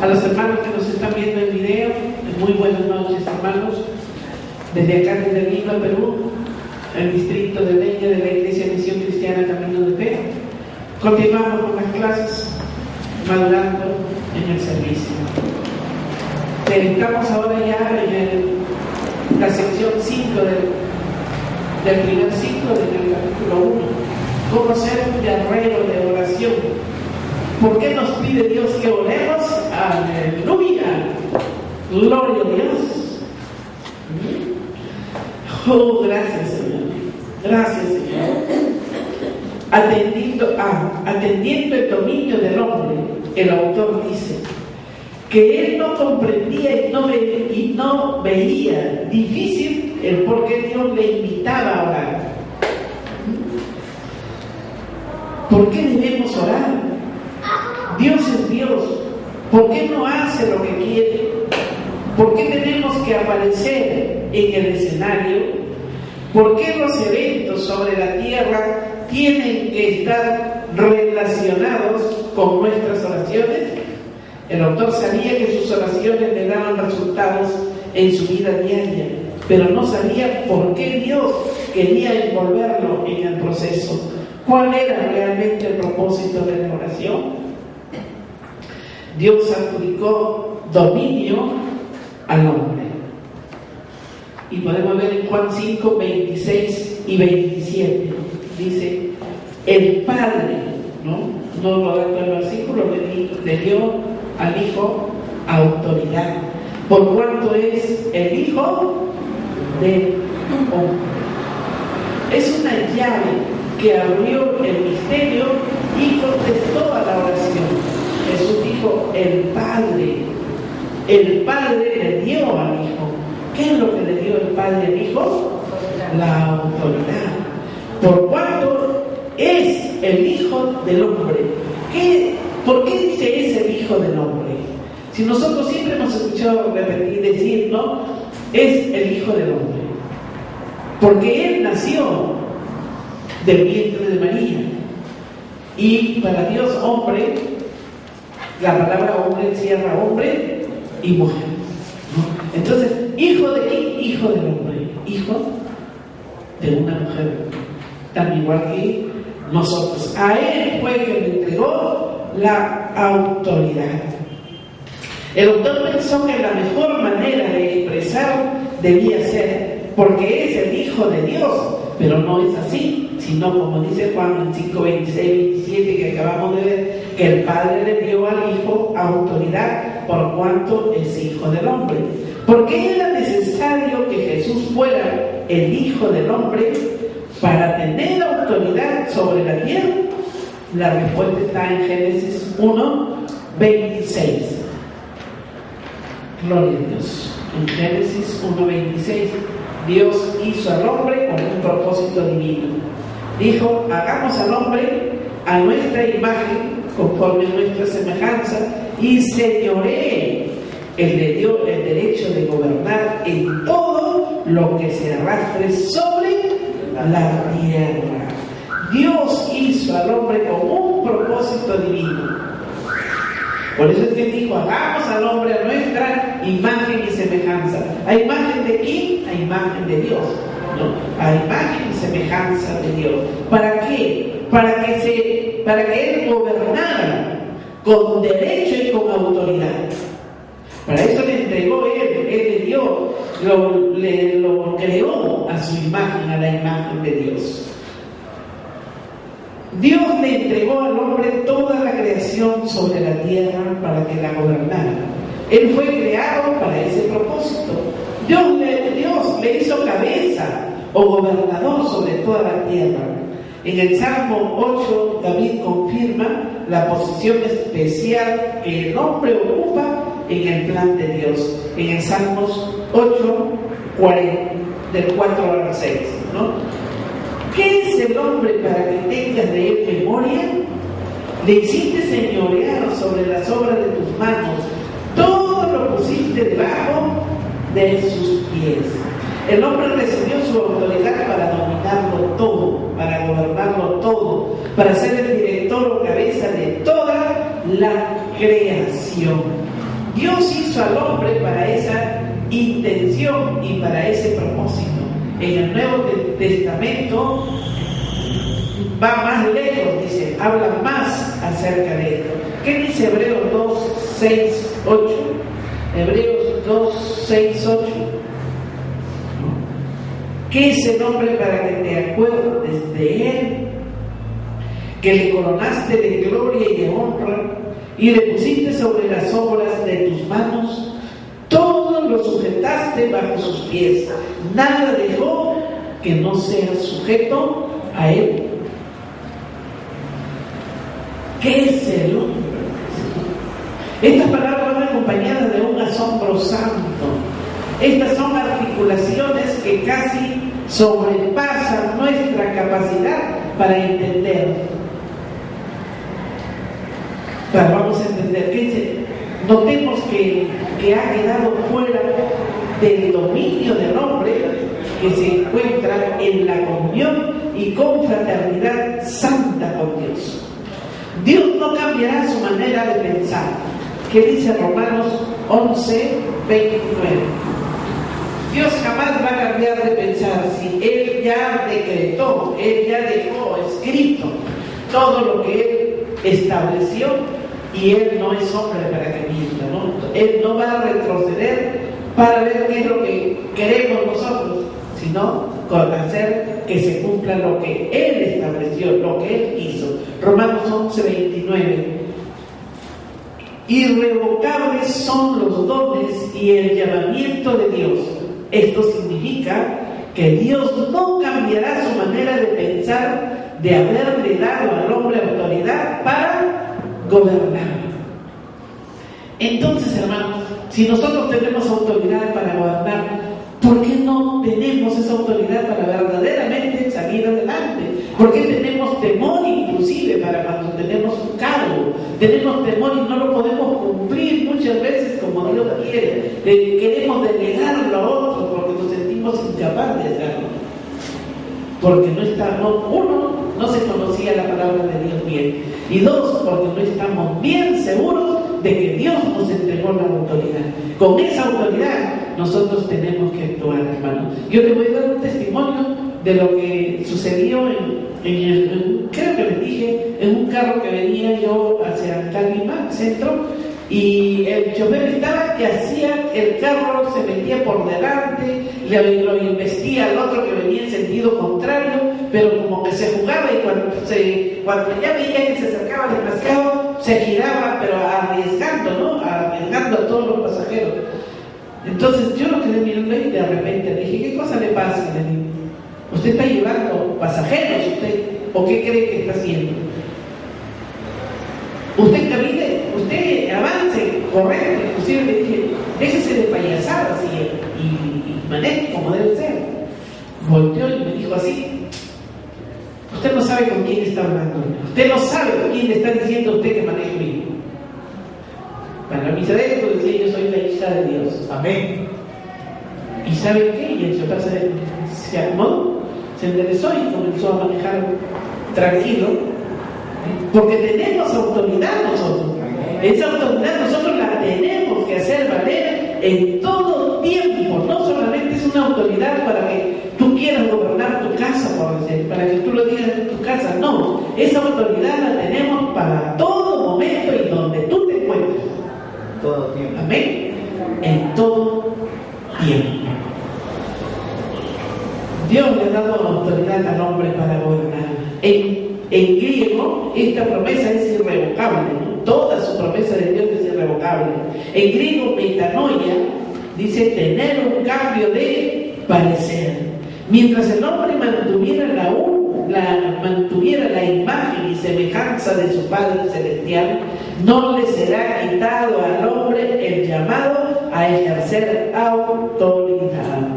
A los hermanos que nos están viendo en video, muy buenas noches, hermanos. Desde acá, desde Lima, Perú, el distrito de Leña de la Iglesia Misión Cristiana Camino de Fe. Continuamos con las clases, madurando en el servicio. Estamos ahora ya en la sección 5 del primer ciclo del capítulo 1. ¿Cómo ser un guerrero de oración? ¿Por qué nos pide Dios que oremos? ¡Aleluya! ¡Gloria a Dios! Oh, gracias, Señor. Gracias, Señor. Atendiendo el dominio del hombre, el autor dice que él no comprendía y no veía difícil el por qué Dios le invitaba a orar. ¿Por qué debemos orar? Dios es Dios. ¿Por qué no hace lo que quiere? ¿Por qué tenemos que aparecer en el escenario? ¿Por qué los eventos sobre la tierra tienen que estar relacionados con nuestras oraciones? El autor sabía que sus oraciones le daban resultados en su vida diaria, pero no sabía por qué Dios quería envolverlo en el proceso. ¿Cuál era realmente el propósito de la oración? Dios adjudicó dominio al hombre. Y podemos ver en Juan 5, 26 y 27. Dice, el Padre, no lo da el versículo, le dio al Hijo autoridad, por cuanto es el Hijo del hombre. Es una llave que abrió el misterio y contestó a la oración. Jesús dijo, el Padre le dio al Hijo. ¿Qué es lo que le dio el Padre al Hijo? La autoridad. Por cuanto es el Hijo del hombre. ¿Por qué dice es el Hijo del hombre? Si nosotros siempre hemos escuchado repetir, decir, ¿no? Es el Hijo del hombre. Porque Él nació del vientre de María. Y para Dios, hombre, la palabra hombre encierra hombre y mujer, ¿no? Entonces, ¿hijo de quién? Hijo del hombre. Hijo de una mujer, tan igual que nosotros. A Él fue que le entregó la autoridad. El autor pensó que la mejor manera de expresar debía ser porque es el Hijo de Dios, pero no es así, sino como dice Juan en 5, 26, 27 que acabamos de ver, que el Padre le dio al Hijo autoridad por cuanto es Hijo del hombre. ¿Por qué era necesario que Jesús fuera el Hijo del hombre para tener autoridad sobre la tierra? La respuesta está en Génesis 1, 26. Gloria a Dios. En Génesis 1, 26, Dios hizo al hombre con un propósito divino. Dijo, hagamos al hombre a nuestra imagen, conforme a nuestra semejanza, y señoree. Él le dio el derecho de gobernar en todo lo que se arrastre sobre la tierra. Dios hizo al hombre con un propósito divino. Por eso es que dijo, hagamos al hombre a nuestra imagen y semejanza. ¿A imagen de quién? A imagen de Dios, ¿no? A imagen y semejanza de Dios. ¿Para qué? Para que Él gobernara con derecho y con autoridad. Para eso le entregó Él le dio, lo creó a su imagen, a la imagen de Dios. Dios le entregó al hombre toda la creación sobre la tierra para que la gobernara. Él fue creado para ese propósito. Dios le hizo cabeza o gobernador sobre toda la tierra. En el Salmo 8, David confirma la posición especial que el hombre ocupa en el plan de Dios. En el Salmos 8, 40, del 4 al 6, ¿no? ¿Qué es el hombre para que tengas de él memoria? Le hiciste señorear sobre las obras de tus manos. Todo lo pusiste debajo de sus pies. El hombre recibió su autoridad para dominarlo todo, para gobernarlo todo, para ser el director o cabeza de toda la creación. Dios hizo al hombre para esa intención y para ese propósito. En el Nuevo Testamento va más lejos, dice, habla más acerca de esto. ¿Qué dice Hebreos 2, 6, 8? Hebreos 2, 6, 8. ¿Qué es el hombre para que te acuerdes de él? Que le coronaste de gloria y de honra y le pusiste sobre las obras de tus manos. Todo lo sujetaste bajo sus pies. Nada dejó que no sea sujeto a él. ¿Qué es el hombre? Estas palabras van acompañadas de un asombro santo. Estas son articulaciones que casi sobrepasan nuestra capacidad para entender. Pero vamos a entender. Fíjense, notemos que ha quedado fuera del dominio del hombre, que se encuentra en la comunión y confraternidad santa con Dios. Dios no cambiará su manera de pensar. ¿Qué dice Romanos 11, 29? Dios jamás va a cambiar de pensar. Si Él ya decretó, Él ya dejó escrito todo lo que Él estableció, y Él no es hombre para que mienta, ¿no? Él no va a retroceder para ver qué es lo que queremos nosotros, sino con hacer que se cumpla lo que Él estableció, lo que Él hizo. Romanos 11, 29. Irrevocables son los dones y el llamamiento de Dios. Esto significa que Dios no cambiará su manera de pensar de haberle dado al hombre autoridad para gobernar. Entonces, hermanos, si nosotros tenemos autoridad para gobernar, ¿por qué no tenemos esa autoridad para verdaderamente salir adelante? ¿Por qué tenemos temor inclusive para cuando tenemos un cargo? Tenemos temor y no lo podemos cumplir muchas veces como Dios quiere. Queremos delegarlo a otros porque nos sentimos incapaces de hacerlo. Porque uno, no se conocía la palabra de Dios bien. Y dos, porque no estamos bien seguros de que Dios nos entregó la autoridad. Con esa autoridad nosotros tenemos que actuar, hermanos. Yo te voy a dar un testimonio de lo que sucedió creo que les dije, en un carro que venía yo hacia Calima, centro, y el chofer estaba que hacía, el carro se metía por delante, lo investía al otro que venía en sentido contrario, pero como que se jugaba, y cuando ya veía que se acercaba demasiado, se giraba, pero arriesgando, ¿no? Arriesgando a todos los pasajeros. Entonces yo lo quedé mirando y de repente le dije, ¿qué cosa le pasa? Le dije, ¿usted está llevando pasajeros o qué cree que está haciendo? Usted camine, usted avance, correcto. Inclusive le dije, déjese de payasadas y maneje como debe ser. Volteó y me dijo así: usted no sabe con quién está hablando, usted no sabe con quién le está diciendo a usted que maneje bien. Para mi cerebro decía, yo soy la hija de Dios. Amén. ¿Y saben qué? Y el chofer se armó, se enderezó y comenzó a manejar tranquilo, porque tenemos autoridad nosotros. Esa autoridad nosotros la tenemos que hacer valer en todo tiempo. No solamente es una autoridad para que tú quieras gobernar tu casa, por decir, para que tú lo digas en tu casa. No, esa autoridad la tenemos para todo momento y donde tú te encuentres. Todo tiempo. Amén. En todo tiempo. Dios le ha dado autoridad al hombre para gobernar. En griego, esta promesa es irrevocable, ¿no? Toda su promesa de Dios es irrevocable. En griego, metanoia dice tener un cambio de parecer. Mientras el hombre mantuviera la imagen y semejanza de su Padre Celestial, no le será quitado al hombre el llamado a ejercer autoridad.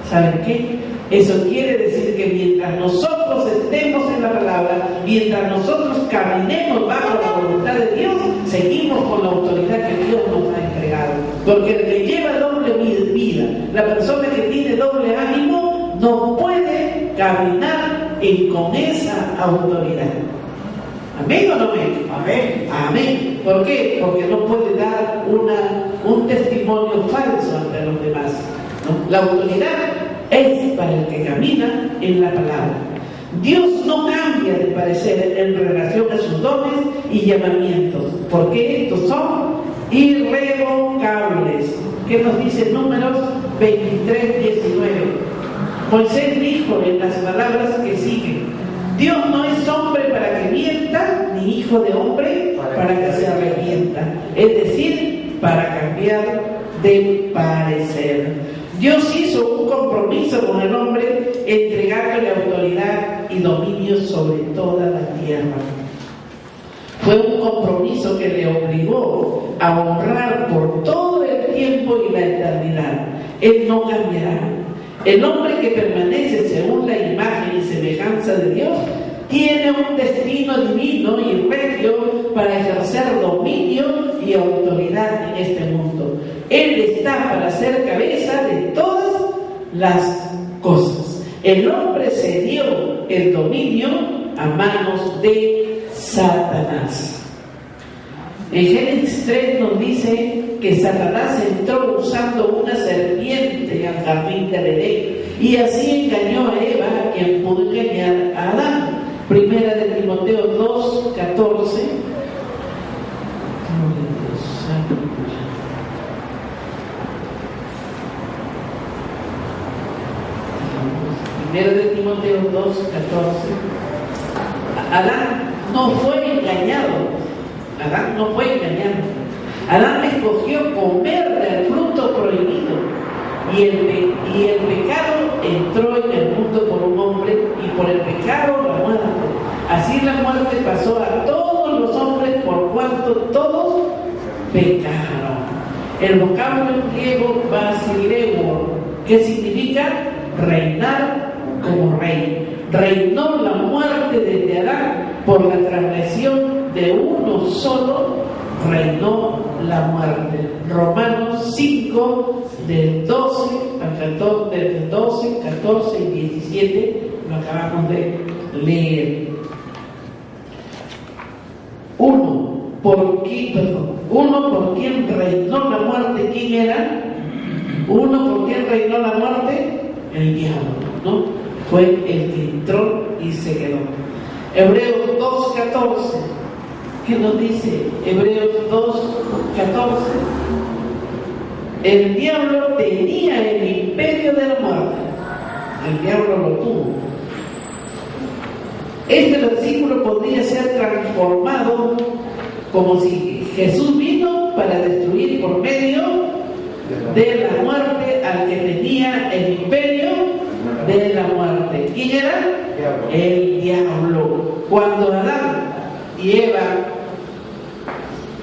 ¿Saben qué? Eso quiere decir que mientras nosotros estemos en la palabra, mientras nosotros caminemos bajo la voluntad de Dios, seguimos con la autoridad que Dios nos ha entregado. Porque el que lleva doble vida, la persona que tiene doble ánimo, no puede caminar con esa autoridad. ¿Amén o no amén? Amén. Amén. ¿Por qué? Porque no puede dar un testimonio falso ante los demás, ¿no? La autoridad es para el que camina en la palabra. Dios no cambia de parecer en relación a sus dones y llamamientos, porque estos son irrevocables. ¿Qué nos dice Números 23:19? Moisés dijo en las palabras que siguen: Dios no es hombre para que mienta, ni hijo de hombre para que se arrepienta. Es decir, para cambiar de parecer. Dios hizo un compromiso con el hombre, entregándole autoridad y dominio sobre toda la tierra. Fue un compromiso que le obligó a honrar por todo el tiempo y la eternidad. Él no cambiará. El hombre que permanece según la imagen y semejanza de Dios tiene un destino divino y regio para ejercer dominio y autoridad en este mundo. Él está para ser cabeza de todas las cosas. El hombre cedió el dominio a manos de Satanás. En Génesis 3 nos dice que Satanás entró usando una serpiente al jardín del Edén y así engañó a Eva, quien pudo engañar a Adán. Primera de Timoteo 2:14. Primera de Timoteo 2:14. Adán no fue engañado. Adán no fue engañado. Adán escogió comer del fruto prohibido y el pecado entró en el mundo por un hombre y por el pecado la muerte. Así la muerte pasó a todos los hombres por cuanto todos pecaron. El vocablo en griego basileo, que significa reinar como rey. Reinó la muerte desde Adán por la transgresión de uno solo, reinó la muerte. Romanos 5, del 12 al 12, 14 y 17, lo acabamos de leer. Uno por quien reinó la muerte. ¿Quién era? Uno por quien reinó la muerte, el diablo, ¿no? Fue el que entró y se quedó. Hebreos 2:14. ¿Qué nos dice Hebreos 2:14? El diablo tenía el imperio de la muerte. El diablo lo tuvo. Este versículo podría ser transformado como si Jesús vino para destruir por medio de la muerte al que tenía el imperio de la muerte. ¿Quién era? El diablo. Cuando Adán y Eva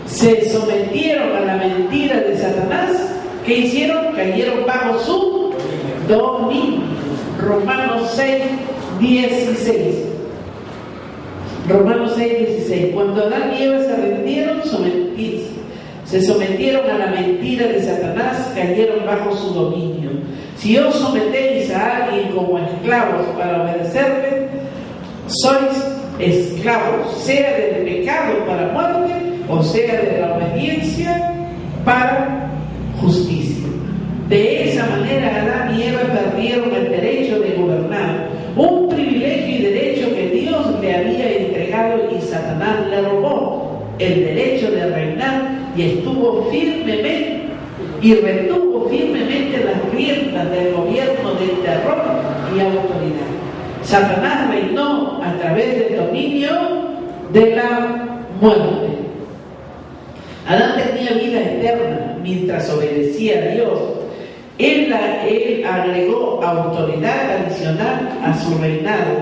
se sometieron a la mentira de Satanás, ¿qué hicieron? Cayeron bajo su dominio. Romanos 6:16. Romanos 6:16. Cuando Adán y Eva se rindieron, se sometieron a la mentira de Satanás, cayeron bajo su dominio. Si os sometéis a alguien como esclavos para obedecerle, sois esclavos, sea del pecado para muerte o sea de la obediencia para justicia. De esa manera Adán y Eva perdieron el derecho de gobernar, un privilegio y derecho que Dios le había entregado, y Satanás le robó el derecho de reinar y retuvo firmemente las riendas del gobierno del terror y autoridad. Satanás reinó a través del dominio de la muerte. Adán tenía vida eterna mientras obedecía a Dios. Él agregó autoridad adicional a su reinado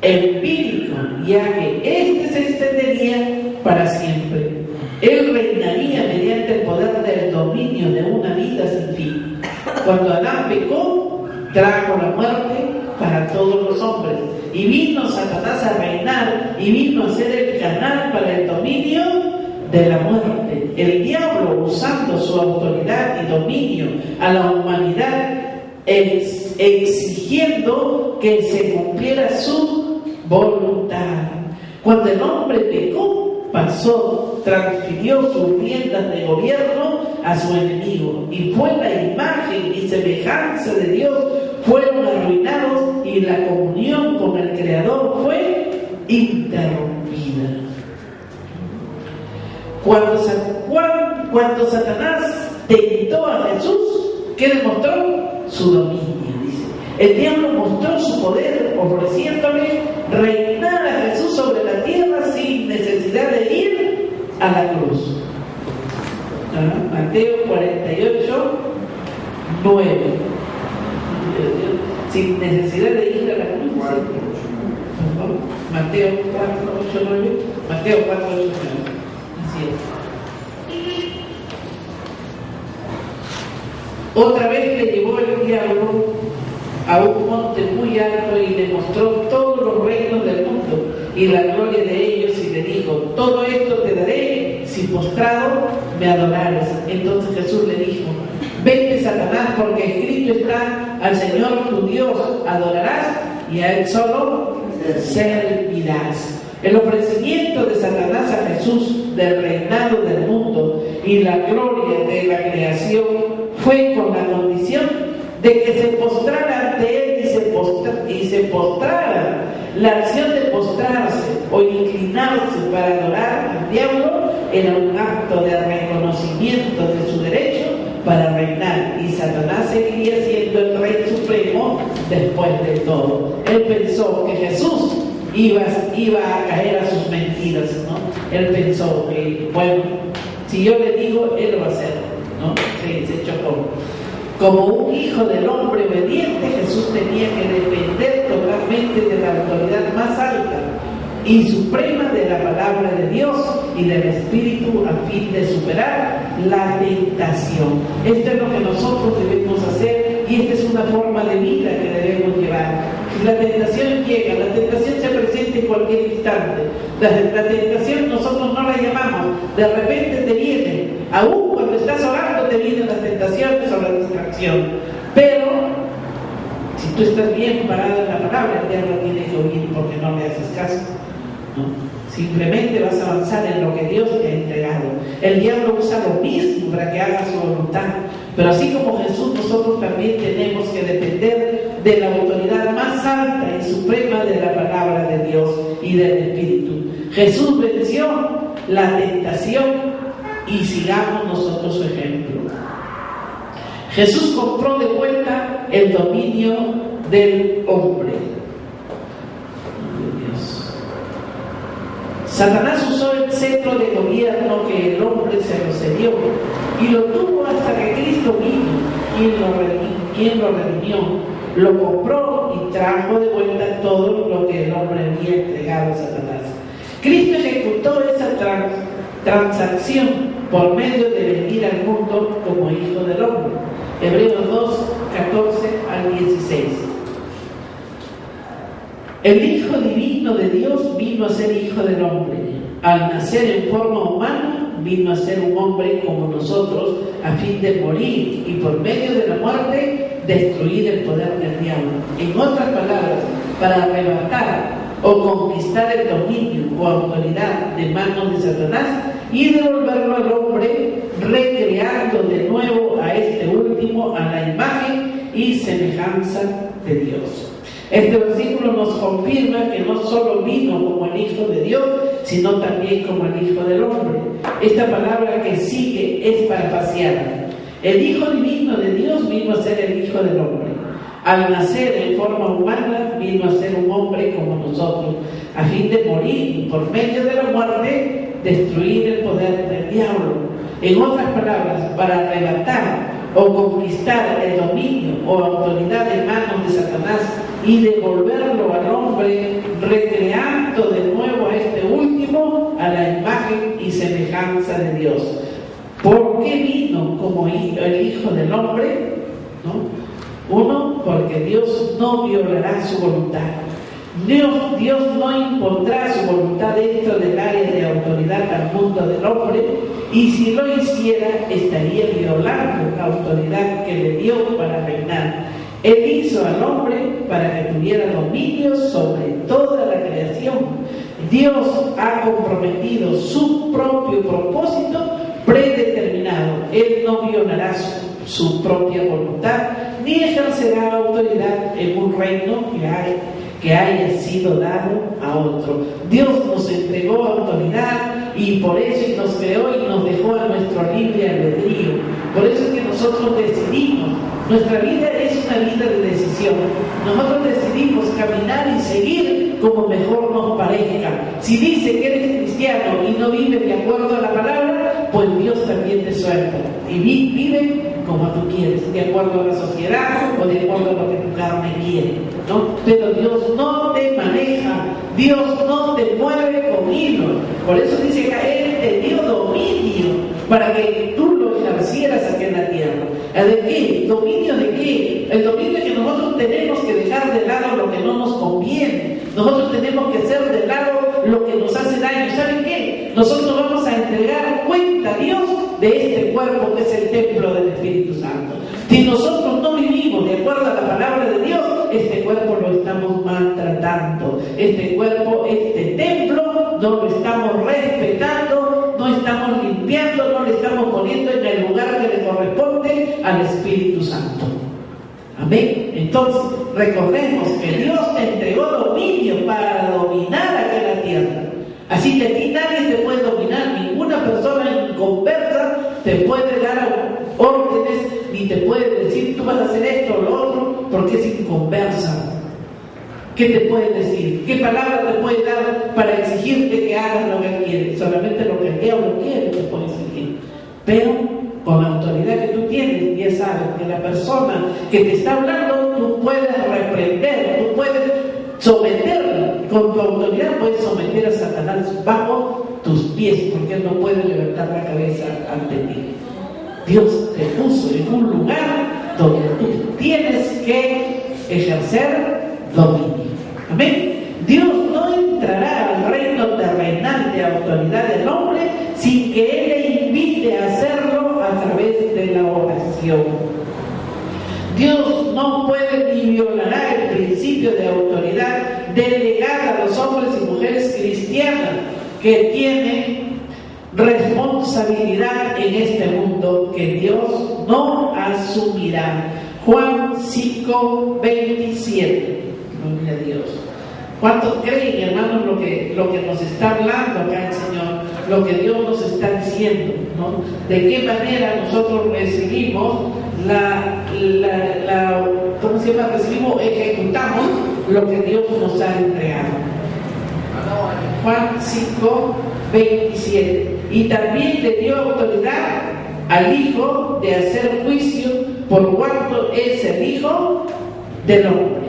empírico, ya que este se extendería para siempre. Él reinaría mediante el poder del dominio de una vida sin fin. Cuando Adán pecó, trajo la muerte para todos los hombres, y vino Satanás a reinar y vino a ser el canal para el dominio de la muerte. El diablo, usando su autoridad y dominio a la humanidad, exigiendo que se cumpliera su voluntad. Cuando el hombre pecó, transfirió sus riendas de gobierno a su enemigo, y fue la imagen y semejanza de Dios fueron arruinados, y la comunión con el Creador fue interrumpida. Cuando Satanás tentó a Jesús, ¿qué demostró? Su dominio, dice. El diablo mostró su poder ofreciéndole reinar a Jesús sobre la tierra sin necesidad de ir a la cruz. Mateo 48, 9. Sin necesidad de ir a la cruz. Mateo 4, 8, 9. Mateo 4, 8, 9. Así es. Otra vez le llevó el diablo a un monte muy alto y le mostró todos los reinos del mundo y la gloria de ellos, y le dijo: todo esto te daré si postrado me adorares. Entonces Jesús le dijo: vete, Satanás, porque escrito está: al Señor tu Dios adorarás y a Él solo servirás. El ofrecimiento de Satanás a Jesús del reinado del mundo y la gloria de la creación fue con la condición de que se postrara ante Él y se postrara. La acción de postrarse o inclinarse para adorar al diablo era un acto de reconocimiento de su derecho para reinar, y Satanás seguiría siendo el rey supremo después de todo. Él pensó que Jesús iba a caer a sus mentiras, ¿no? Él pensó que, bueno, si yo le digo, Él lo va a hacer, ¿no? Sí, se chocó. Como un hijo del hombre obediente, Jesús tenía que depender totalmente de la autoridad más alta y suprema de la palabra de Dios y del Espíritu a fin de superar la tentación. Esto es lo que nosotros debemos hacer, y esta es una forma de vida que debemos llevar. La tentación llega, la tentación se presenta en cualquier instante. La tentación nosotros no la llamamos, de repente te viene, aún cuando estás orando te vienen las tentaciones o la distracción. Pero si tú estás bien parado en la palabra, el diablo tiene que huir porque no le haces caso, ¿no? Simplemente vas a avanzar en lo que Dios te ha entregado. El diablo usa lo mismo para que haga su voluntad, pero así como Jesús, nosotros también tenemos que depender de la autoridad más alta y suprema de la palabra de Dios y del Espíritu. Jesús venció la tentación y sigamos nosotros su ejemplo. Jesús compró de vuelta el dominio del hombre. Satanás usó el cetro de gobierno que el hombre se lo cedió y lo tuvo hasta que Cristo vino, quien lo redimió, lo compró y trajo de vuelta todo lo que el hombre había entregado a Satanás. Cristo ejecutó esa transacción por medio de venir al mundo como hijo del hombre. Hebreos 2, 14 al 16. El Hijo Divino de Dios vino a ser hijo del hombre. Al nacer en forma humana, vino a ser un hombre como nosotros, a fin de morir y por medio de la muerte destruir el poder del diablo. En otras palabras, para arrebatar o conquistar el dominio o autoridad de manos de Satanás y devolverlo al hombre, recreando de nuevo a este último a la imagen y semejanza de Dios. Este versículo nos confirma que no solo vino como el Hijo de Dios, sino también como el Hijo del Hombre. Esta palabra que sigue es parafraseada. El Hijo Divino de Dios vino a ser el Hijo del Hombre. Al nacer en forma humana, vino a ser un hombre como nosotros, a fin de morir y por medio de la muerte destruir el poder del diablo. En otras palabras, para arrebatar o conquistar el dominio o autoridad de manos de Satanás y devolverlo al hombre, recreando de nuevo a este último a la imagen y semejanza de Dios. ¿Por qué vino como el Hijo del Hombre? ¿No? Uno, porque Dios no violará su voluntad. Dios no impondrá su voluntad dentro del área de autoridad al mundo del hombre, y si lo hiciera estaría violando la autoridad que le dio para reinar. Él hizo al hombre para que tuviera dominio sobre toda la creación. Dios ha comprometido su propio propósito predeterminado. Él no violará su propia voluntad, ni ejercerá autoridad en un reino que haya sido dado a otro. Dios nos entregó autoridad y por eso nos creó y nos dejó a nuestro libre albedrío. Por eso es que nosotros decidimos. Nuestra vida es una vida de decisión. Nosotros decidimos caminar y seguir como mejor nos parezca. Si dice que eres cristiano y no vive de acuerdo a la palabra, pues Dios también te suelta. Y vive como tú quieres, de acuerdo a la sociedad o de acuerdo a lo que tu carne quiere, ¿no? Pero Dios no te maneja, Dios no te mueve con hilo. Por eso dice que Él te dio dominio para que tú lo ejercieras aquí en la tierra. ¿De qué? ¿Dominio de qué? El dominio es que nosotros tenemos que dejar de lado lo que no nos conviene. Nosotros tenemos que hacer de lado lo que nos hace daño. ¿Saben qué? Nosotros vamos a entregar cuenta a Dios de este cuerpo que es el templo del Espíritu Santo. Si nosotros no vivimos de acuerdo a la palabra de Dios, este cuerpo lo estamos maltratando. Este cuerpo, este templo, no lo estamos respetando, no estamos limpiando, no le estamos poniendo en el lugar que le corresponde al Espíritu Santo. Amén. Entonces, recordemos que Dios te entregó dominio para dominar aquí en la tierra. Así que aquí nadie te puede dominar, ninguna persona inconversa te puede dar órdenes, ni te puede decir tú vas a hacer esto o lo otro, porque es inconversa. ¿Qué te puede decir? ¿Qué palabra te puede dar para exigirte que hagas lo que quieres? Solamente lo que el diablo quiere te puede exigir. Pero con la autoridad que tú tienes, ya sabes que la persona que te está hablando, tú puedes reprender, tú puedes someterla. Con tu autoridad puedes someter a Satanás bajo tus pies, porque él no puede levantar la cabeza ante ti. Dios te puso en un lugar donde tú tienes que ejercer dominio. Amén. Dios no entrará al reino terrenal de autoridad del hombre sin que Él le invite a hacerlo a través de la oración. Dios no puede ni violará el principio de autoridad delegada a los hombres y mujeres cristianas que tienen responsabilidad en este mundo que Dios no asumirá. Juan 5:27. Gloria a Dios. ¿Cuántos creen, hermanos, lo que nos está hablando acá el Señor? Lo que Dios nos está diciendo, ¿no? De qué manera nosotros recibimos ¿cómo se llama? Ejecutamos lo que Dios nos ha entregado. Juan 5:27. Y también le dio autoridad al Hijo de hacer juicio por cuanto es el Hijo del hombre.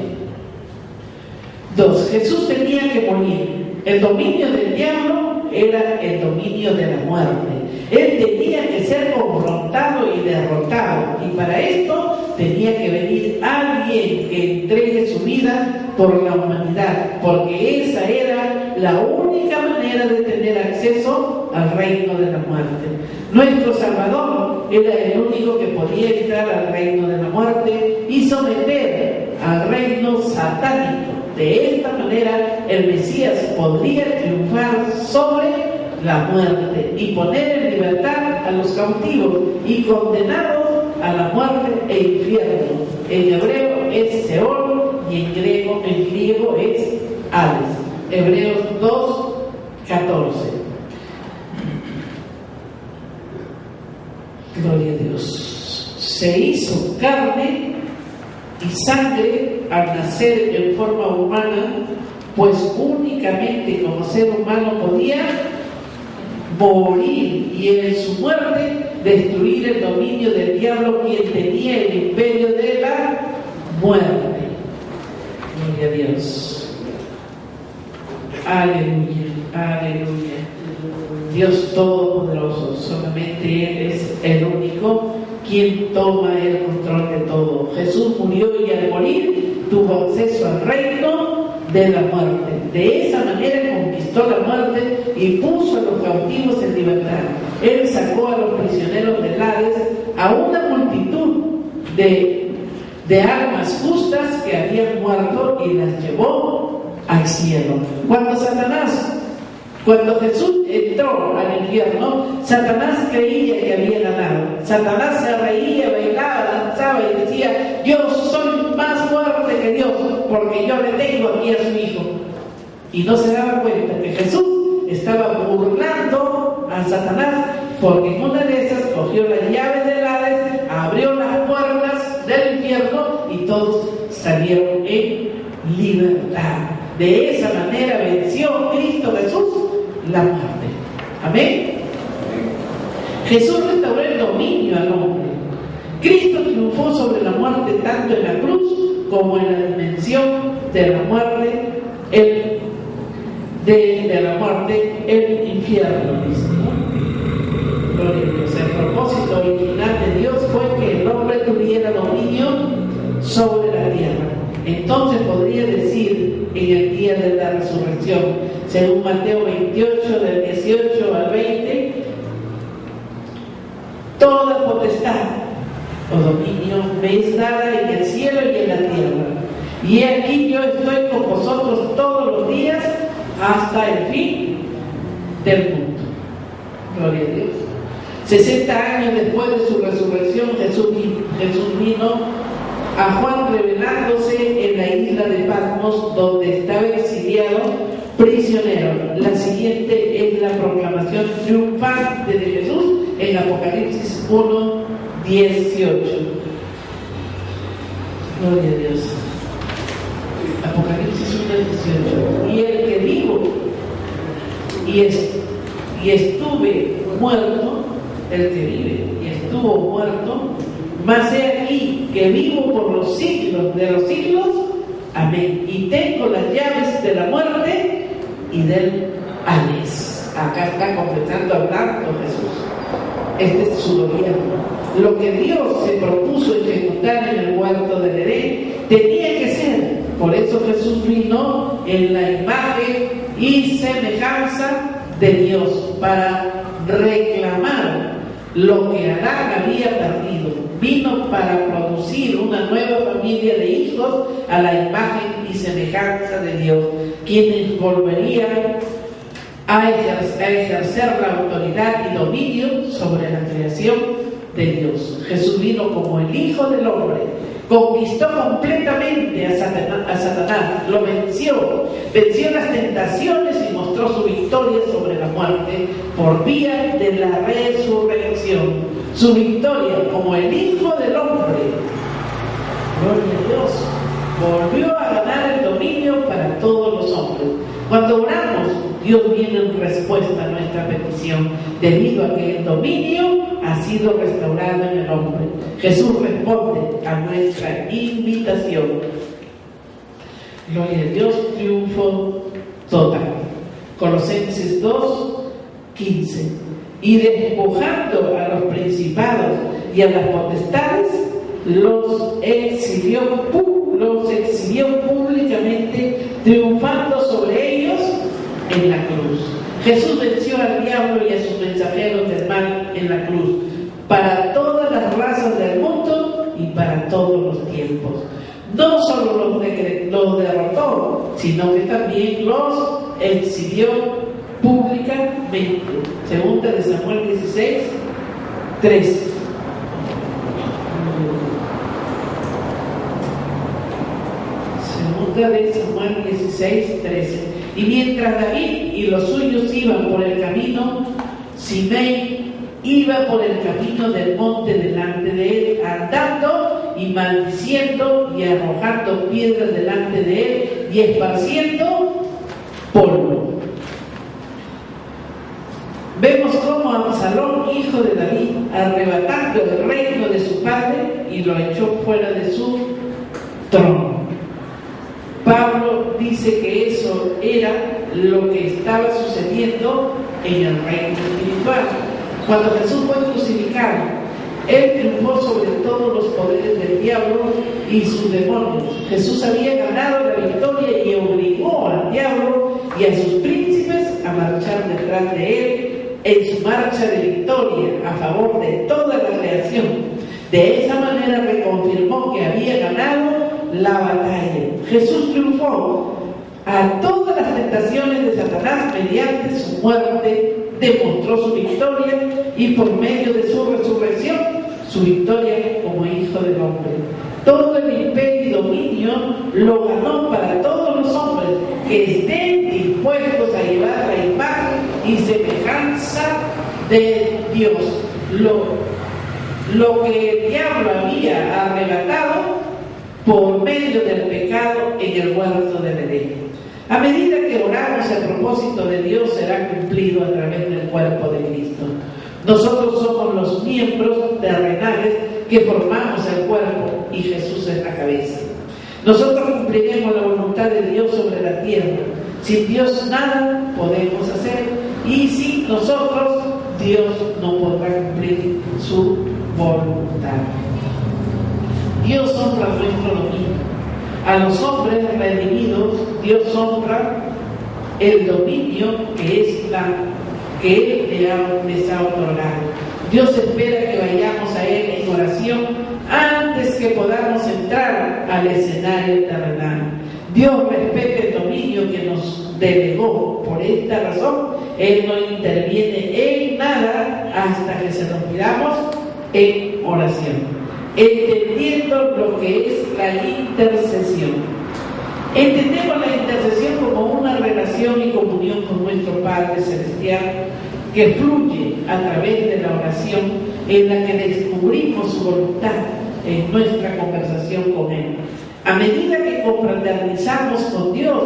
2. Jesús tenía que morir. El dominio del diablo era el dominio de la muerte. Él tenía que ser confrontado y derrotado. Y para esto tenía que venir alguien que entregue su vida por la humanidad, porque esa era la única manera de tener acceso al reino de la muerte. Nuestro Salvador era el único que podía entrar al reino de la muerte y someter al reino satánico. De esta manera el Mesías podría triunfar sobre la muerte y poner en libertad a los cautivos y condenados a la muerte e infierno. En hebreo es Seol y en griego es Hades. Hebreos 2:14. Gloria a Dios. Se hizo carne y sangre al nacer en forma humana, pues únicamente como ser humano podía morir y en su muerte destruir el dominio del diablo, quien tenía el imperio de la muerte. Gloria a Dios. Aleluya, aleluya. Dios Todopoderoso, solamente Él es el único quien toma el control de todo. Jesús murió y al morir tuvo acceso al reino de la muerte. De esa manera conquistó la muerte y puso a los cautivos en libertad. Él sacó a los prisioneros del Hades, a una multitud de almas justas que habían muerto y las llevó al cielo. Cuando Satanás Cuando Jesús entró al infierno, Satanás creía que había ganado. Satanás se reía, bailaba, danzaba y decía: yo soy más fuerte que Dios, porque yo le tengo aquí a su hijo. Y no se daba cuenta que Jesús estaba burlando a Satanás, porque en una de esas cogió las llaves del Hades, abrió las puertas del infierno y todos salieron en libertad. De esa manera venció Cristo Jesús la muerte. Amén. Jesús restauró el dominio al hombre. Cristo triunfó sobre la muerte tanto en la cruz como en la dimensión de la muerte, el infierno. Gloria a Dios. El propósito original de Dios fue que el hombre tuviera dominio sobre la tierra. Entonces podría decir en el día de la resurrección, según Mateo 28, del 18 al 20, toda potestad o dominio me es dada en el cielo y en la tierra. Y aquí yo estoy con vosotros todos los días hasta el fin del mundo. Gloria a Dios. 60 años después de su resurrección, Jesús vino a Juan revelándose en la isla de Patmos, donde estaba exiliado, prisionero. La siguiente es la proclamación triunfante de Jesús en Apocalipsis 1, 18. Gloria a Dios. Apocalipsis 1, 18. Y el que vivo y estuve muerto, el que vive y estuvo muerto, mas he aquí que vivo por los siglos de los siglos. Amén. Y tengo las llaves de la muerte y del Hades. Acá está confesando, hablando Jesús. Este es su gobierno. Lo que Dios se propuso ejecutar en el huerto del Edén tenía que ser. Por eso Jesús vino en la imagen y semejanza de Dios para reclamar lo que Adán había perdido. Vino para producir una nueva familia de hijos a la imagen y semejanza de Dios, quienes volverían a ejercer la autoridad y dominio sobre la creación de Dios. Jesús vino como el Hijo del Hombre, conquistó completamente a Satanás, lo venció las tentaciones y mostró su victoria sobre la muerte por vía de la resurrección. Su victoria como el Hijo del Hombre, gloria a Dios, volvió a ganar el dominio para todos los hombres. Cuando oramos, Dios viene en respuesta a nuestra petición, debido a que el dominio ha sido restaurado en el hombre. Jesús responde a nuestra invitación. Gloria a Dios, triunfo total. Colosenses 2, 15. Y despojando a los principados y a las potestades, los exhibió públicamente, triunfando sobre ellos en la cruz. Jesús venció al diablo y a sus mensajeros del mal en la cruz, para todas las razas del mundo y para todos los tiempos. No solo los derrotó, sino que también los exhibió públicamente. Segunda de Samuel 16, 13. Segunda de Samuel 16, 13. Y mientras David y los suyos iban por el camino, Simei iba por el camino del monte delante de él, andando y maldiciendo y arrojando piedras delante de él y esparciendo polvo. Vemos cómo Absalón, hijo de David, arrebatando el reino de su padre y lo echó fuera de su trono. Pablo dice que eso era lo que estaba sucediendo en el reino espiritual. Cuando Jesús fue crucificado, Él triunfó sobre todos los poderes del diablo y sus demonios. Jesús había ganado la victoria y obligó al diablo y a sus príncipes a marchar detrás de Él en su marcha de victoria a favor de toda la creación. De esa manera reconfirmó que había ganado la batalla. Jesús triunfó a todas todas las tentaciones de Satanás, mediante su muerte, demostró su victoria y por medio de su resurrección, su victoria como Hijo del Hombre. Todo el imperio y dominio lo ganó para todos los hombres que estén dispuestos a llevar la imagen y semejanza de Dios. Lo que el diablo había arrebatado por medio del pecado en el huerto del Edén. A medida que oramos, el propósito de Dios será cumplido a través del cuerpo de Cristo. Nosotros somos los miembros terrenales que formamos el cuerpo y Jesús es la cabeza. Nosotros cumpliremos la voluntad de Dios sobre la tierra. Sin Dios nada podemos hacer, y sin nosotros Dios no podrá cumplir su voluntad. Dios honra nuestro dominio. A los hombres redimidos, Dios honra el dominio que Él les ha otorgado. Dios espera que vayamos a Él en oración antes que podamos entrar al escenario terrenal. Dios respeta el dominio que nos delegó. Por esta razón, Él no interviene en nada hasta que se nos pidamos en oración, entendiendo lo que es la intercesión. Entendemos la intercesión como una relación y comunión con nuestro Padre Celestial que fluye a través de la oración, en la que descubrimos su voluntad en nuestra conversación con Él. A medida que confraternizamos con Dios,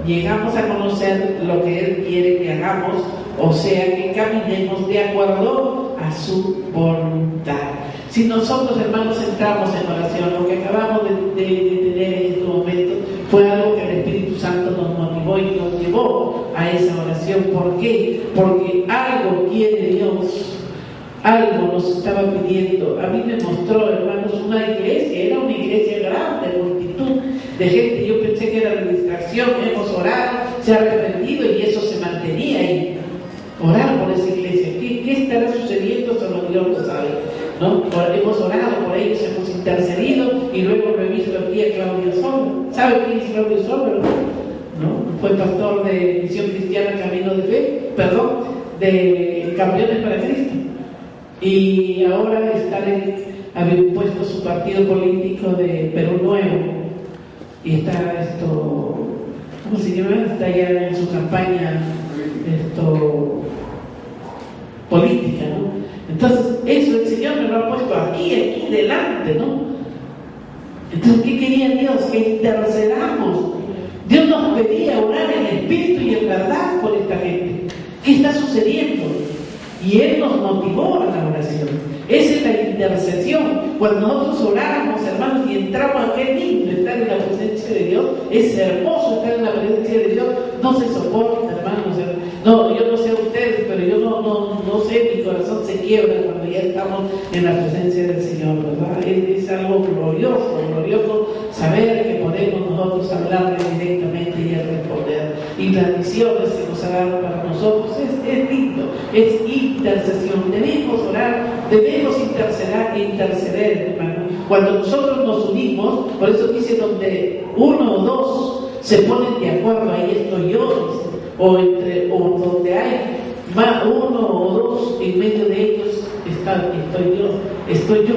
llegamos a conocer lo que Él quiere que hagamos, o sea, que caminemos de acuerdo a su voluntad. Si nosotros, hermanos, entramos en oración, lo que acabamos de tener en este momento fue algo que el Espíritu Santo nos motivó y nos llevó a esa oración. ¿Por qué? Porque algo quiere Dios, algo nos estaba pidiendo. A mí me mostró, hermanos, una iglesia, era una iglesia grande, multitud de gente. Yo pensé que era la distracción, hemos orado, se ha arrepentido y eso se mantenía ahí. Orar por esa iglesia, ¿qué estará sucediendo? Solo Dios lo sabe, ¿no? Hemos orado por ellos, hemos intercedido, y luego lo he visto aquí a Claudio Sommer. ¿Sabe quién es Claudio Sommer? ¿No? Fue pastor de Misión Cristiana Camino de Fe, de Campeones para Cristo. Y ahora había puesto su partido político de Perú Nuevo. Y está ¿cómo se llama? Está ya en su campaña política, ¿no? Entonces, eso el Señor me lo ha puesto aquí delante, ¿no? Entonces, ¿qué quería Dios? Que intercedamos. Dios nos pedía orar en espíritu y en verdad por esta gente. ¿Qué está sucediendo? Y Él nos motivó a la oración. Esa es la intercesión. Cuando nosotros oramos, hermanos, y entramos a qué lindo estar en la presencia de Dios. Es hermoso estar en la presencia de Dios. No se soporta, hermanos. No, yo no sé a ustedes, pero yo no sé, mi corazón se quiebra cuando ya estamos en la presencia del Señor, ¿verdad? Es algo glorioso saber que podemos nosotros hablarle directamente y Él responder. Y las misiones que nos ha dado para nosotros es lindo, es intercesión. Debemos orar, debemos interceder, hermano. Cuando nosotros nos unimos, por eso dice, donde uno o dos se ponen de acuerdo, ahí estoy yo, o donde hay más uno o dos, en medio de ellos estoy yo,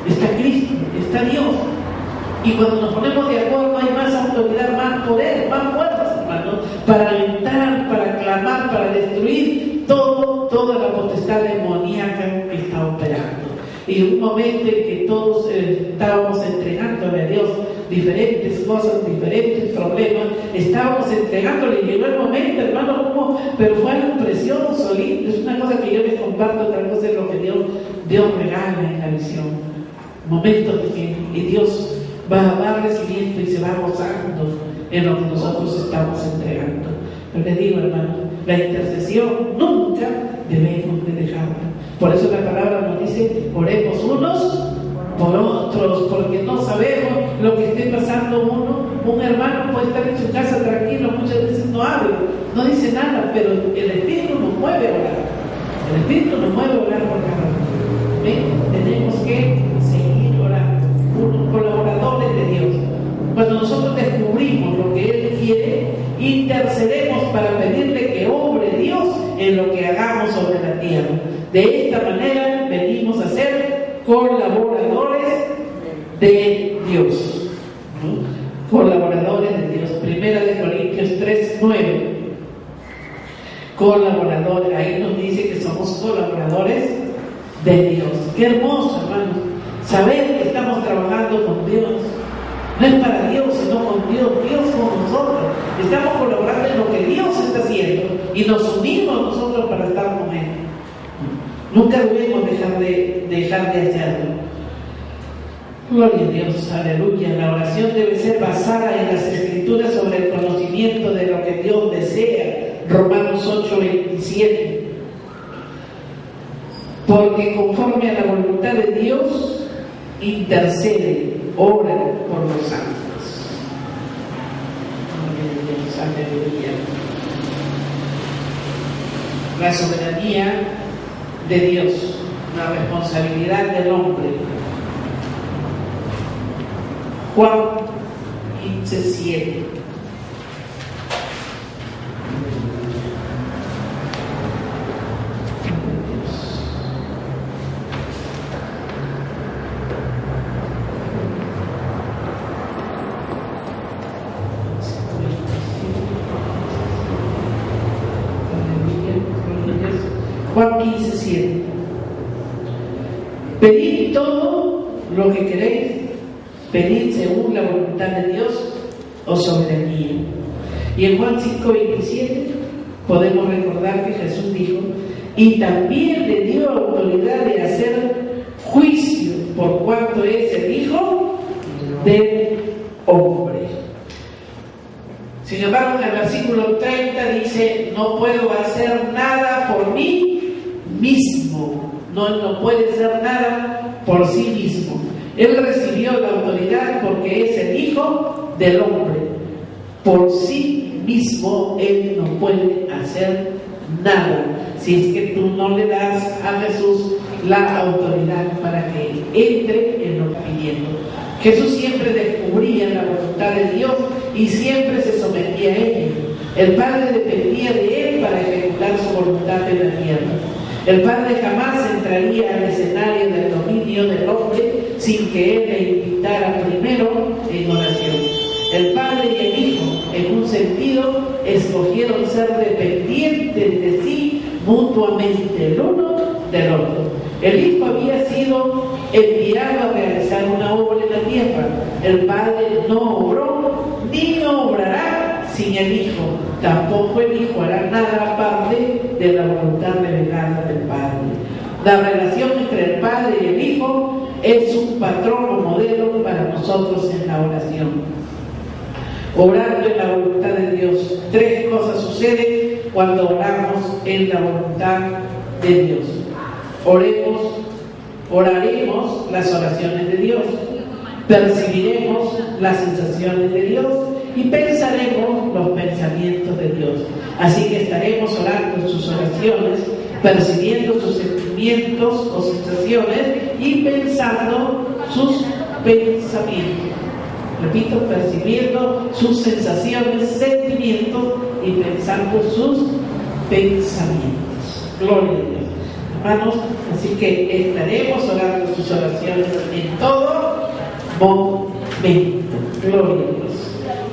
está Cristo, está Dios. Y cuando nos ponemos de acuerdo hay más autoridad, más poder, más fuerzas, hermanos, para alentar, para clamar, para destruir toda la potestad demoníaca que está operando. Y un momento en que todos estábamos entregándole a Dios diferentes cosas, diferentes problemas, estábamos entregándole, y llegó el momento, hermano, pero fue algo precioso, lindo. Es una cosa que yo les comparto, otra cosa es lo que Dios regala en la visión. Momentos en que Dios va recibiendo y se va gozando en lo que nosotros estamos entregando. Pero les digo, hermano, la intercesión nunca debemos de dejarla. Por eso la palabra nos dice, oremos unos por otros, porque no sabemos lo que esté pasando uno. Un hermano puede estar en su casa tranquilo, muchas veces no habla, no dice nada, pero el Espíritu nos mueve a orar. El Espíritu nos mueve a orar por cada uno. Tenemos que seguir orando, unos colaboradores de Dios. Cuando nosotros descubrimos lo que Él quiere intercedemos para pedirle que obre Dios en lo que hagamos sobre la tierra. De esta manera venimos a ser colaboradores de Dios. Colaboradores de Dios. Primera de Corintios 3:9. Colaboradores. Ahí nos dice que somos colaboradores de Dios. Qué hermoso, hermanos, saber que estamos trabajando con Dios. No es para Dios, sino con Dios. Dios con nosotros. Estamos colaborando en lo que Dios está haciendo y nos unimos nosotros para estar con Él. Nunca debemos dejar de hacerlo. Gloria a Dios, aleluya. La oración debe ser basada en las Escrituras sobre el conocimiento de lo que Dios desea. Romanos 8:27. Porque conforme a la voluntad de Dios, intercede, ora por los santos. Gloria a Dios, aleluya. La soberanía de Dios, la responsabilidad del hombre. Juan 15:7. Juan 15:7. Pedid todo lo que queréis, pedid según la voluntad de Dios o soberanía. Y en Juan 5:27 podemos recordar que Jesús dijo: y también le dio autoridad de hacer juicio por cuanto es el Hijo del Hombre. Sin embargo, en el versículo 30 dice: no puedo hacer nada por mí mismo. No puede hacer nada por sí mismo. Él recibió la autoridad porque es el Hijo del Hombre. Por sí mismo Él no puede hacer nada si es que tú no le das a Jesús la autoridad para que entre en lo que está pidiendo. Jesús siempre descubría la voluntad de Dios y siempre se sometía a ella. El Padre dependía de Él para ejecutar su voluntad en la tierra. El Padre jamás entraría al escenario del dominio del hombre sin que Él le invitara primero en oración. El Padre y el Hijo, en un sentido, escogieron ser dependientes de sí mutuamente el uno del otro. El Hijo había sido enviado a realizar una obra en la tierra. El Padre no obró ni obrará sin el Hijo. Tampoco el Hijo hará nada aparte de la voluntad revelada del Padre. La relación entre el Padre y el Hijo es un patrón o modelo para nosotros en la oración. Orando en la voluntad de Dios. Tres cosas suceden cuando oramos en la voluntad de Dios. Oraremos las oraciones de Dios, percibiremos las sensaciones de Dios y pensaremos los pensamientos de Dios. Así que estaremos orando sus oraciones, percibiendo sus sentimientos o sensaciones y pensando sus pensamientos. Repito, percibiendo sus sensaciones, sentimientos y pensando sus pensamientos. Gloria a Dios. Hermanos, así que estaremos orando sus oraciones en todo momento. Gloria a Dios.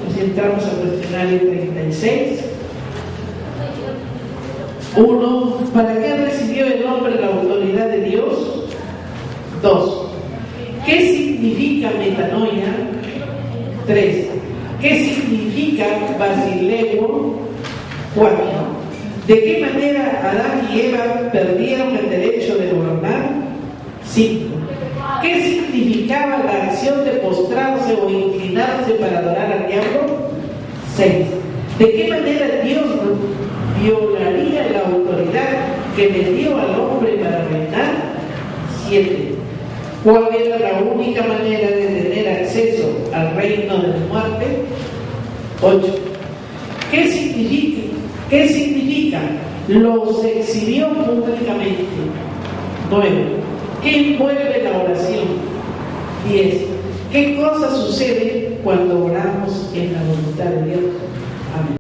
Nos entramos al cuestionario 36. 1. ¿Para qué recibió el hombre la autoridad de Dios? 2. ¿Qué significa metanoia? 3. ¿Qué significa basileo? 4. ¿De qué manera Adán y Eva perdieron el derecho de gobernar? 5. ¿Qué significaba la acción de postrarse o inclinarse para adorar al diablo? 6. ¿De qué manera Dios violaría la autoridad que le dio al hombre para reinar? 7. ¿Cuál era la única manera de tener acceso al reino de la muerte? 8. ¿Qué significa? Los exhibió públicamente. 9. ¿Qué envuelve la oración? 10. ¿Qué cosa sucede cuando oramos en la voluntad de Dios? Amén.